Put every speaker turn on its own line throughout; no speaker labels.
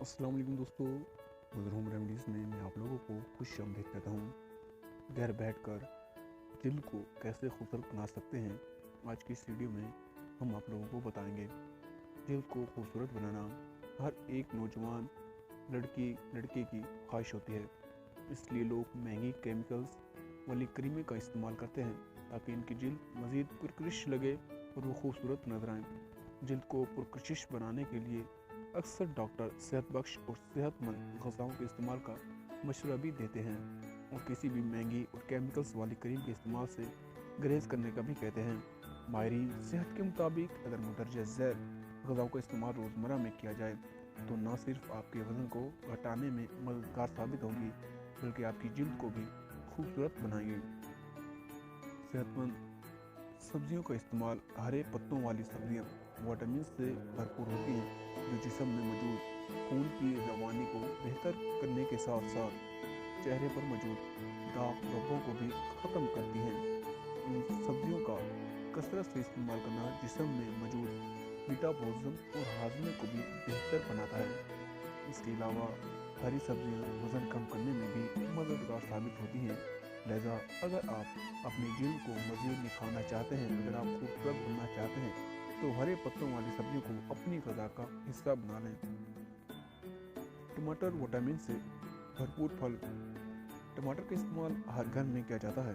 अस्सलाम वालेकुम दोस्तों, मदर होम रेमेडीज़ में मैं आप लोगों को खुश आमदीद कहता हूँ। घर बैठकर दिल को कैसे खूबसूरत बना सकते हैं, आज की इस वीडियो में हम आप लोगों को बताएंगे। दिल को खूबसूरत बनाना हर एक नौजवान लड़के की ख्वाहिश होती है, इसलिए लोग महंगी केमिकल्स वाली क्रीमें का इस्तेमाल करते हैं ताकि इनकी जल्द मज़ीद पुरकशिश लगे और वो खूबसूरत नजर आए। जल्द को पुरकशिश बनाने के लिए अक्सर डॉक्टर सेहत बख्श और सेहतमंद ग़िज़ाओं के इस्तेमाल का मशवरा भी देते हैं और किसी भी महंगी और केमिकल्स वाली क्रीम के इस्तेमाल से गुरेज करने का भी कहते हैं। माहिरीन सेहत के मुताबिक अगर मुंदरजा ज़ैल ग़िज़ाओं का इस्तेमाल रोज़मर्रा में किया जाए तो न सिर्फ आपके वज़न को घटाने में मददगार साबित होगी बल्कि आपकी जल्द को भी खूबसूरत बनाएंगे। सेहतमंद सब्जियों का इस्तेमाल हरे पत्तों वाली सब्जियां विटामिन से भरपूर होती हैं जो जिस्म में मौजूद खून की रवानी को बेहतर करने के साथ साथ चेहरे पर मौजूद दाग धब्बों को भी ख़त्म करती हैं। इन सब्जियों का कसरत से इस्तेमाल करना जिस्म में मौजूद मेटाबॉलिज्म और हाजमे को भी बेहतर बनाता है। इसके अलावा हरी सब्जियां वज़न कम करने में भी मददगार साबित होती हैं। लिहाजा अगर आप अपनी जल्द को मज़ीद निखारना चाहते हैं, अगर आप खूबसूरत बनना चाहते हैं तो हरे पत्तों वाली सब्जियों को अपनी ग़िज़ा का हिस्सा बना लें। टमाटर विटामिन से भरपूर फल। टमाटर का इस्तेमाल हर घर में किया जाता है,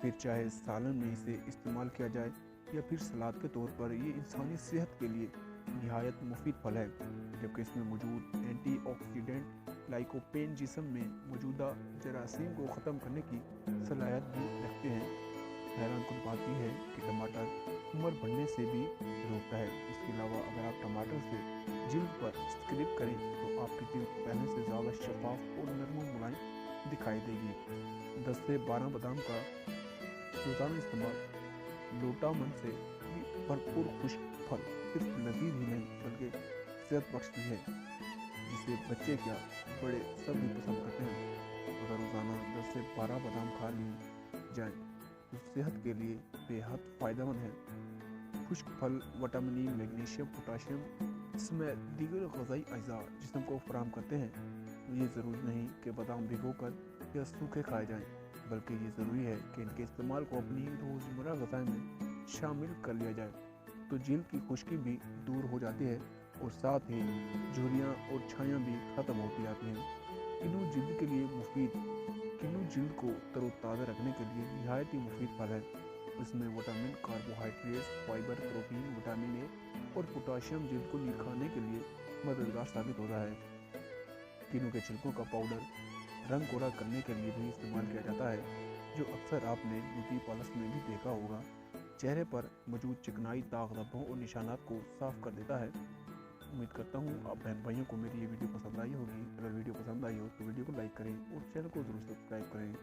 फिर चाहे सालन में इसे इस्तेमाल किया जाए या फिर सलाद के तौर पर। ये इंसानी सेहत के लिए निहायत मुफीद फल है जबकि इसमें मौजूद एंटीऑक्सीडेंट लाइकोपेन जिस्म में मौजूदा जरासीम को ख़त्म करने की सलाहियत भी रखते हैं। हैरान कुन बात यह है कि टमाटर उम्र बढ़ने से भी रोकता है। इसके अलावा अगर आप टमाटर से जल्द पर स्क्रब करें तो आपकी जल्द पहले से ज़्यादा शफाफ और नरम मुलायम दिखाई देगी। 10 से 12 बादाम का रोज़ाना इस्तेमाल लोटा मन से भी भरपूर खुश्क फल सिर्फ लजीज ही नहीं बल्कि सेहत बख्श भी है, जिसे बच्चे क्या बड़े सब भी पसंद करते हैं। अगर रोज़ाना 10 से 12 बादाम खा लिए जाएं तो सेहत के लिए बेहद फ़ायदेमंद है। खुश्क फल विटामिन ई, मैग्नीशियम, पोटाशियम इसमें दीगर ग़िज़ाई अज़ा जिस्म को फराहम करते हैं। ये ज़रूरी नहीं कि बादाम भिगोकर या सूखे खाए जाएं, बल्कि ये ज़रूरी है कि इनके इस्तेमाल को अपनी रोज़मर्रा ग़िज़ा में शामिल कर लिया जाए तो जल्द की खुश्की भी दूर हो जाती है और साथ ही झुर्रियाँ और छायाँ भी ख़त्म होती जाती हैं। किन्नू जल्द के लिए मुफीद। किन्नू जल्द को तरोताज़ा रखने के लिए निहायत ही मुफीद फल है। इसमें vitamin, carbohydrates, fibre, protein, vitamin A और पोटाशियम जल्द को निखारने के लिए मददगार साबित होता है। किन्नू के छिलकों का पाउडर रंग गोरा करने के लिए भी इस्तेमाल किया जाता है, जो अक्सर आपने ब्यूटी पार्लर्स में भी देखा होगा। चेहरे पर मौजूद चिकनाई, दाग धब्बों और निशानात को साफ कर देता है। उम्मीद करता हूँ आप बहन भाइयों को मेरी ये वीडियो पसंद आई होगी। अगर वीडियो पसंद आई हो तो वीडियो को लाइक करें और चैनल को ज़रूर सब्सक्राइब करें।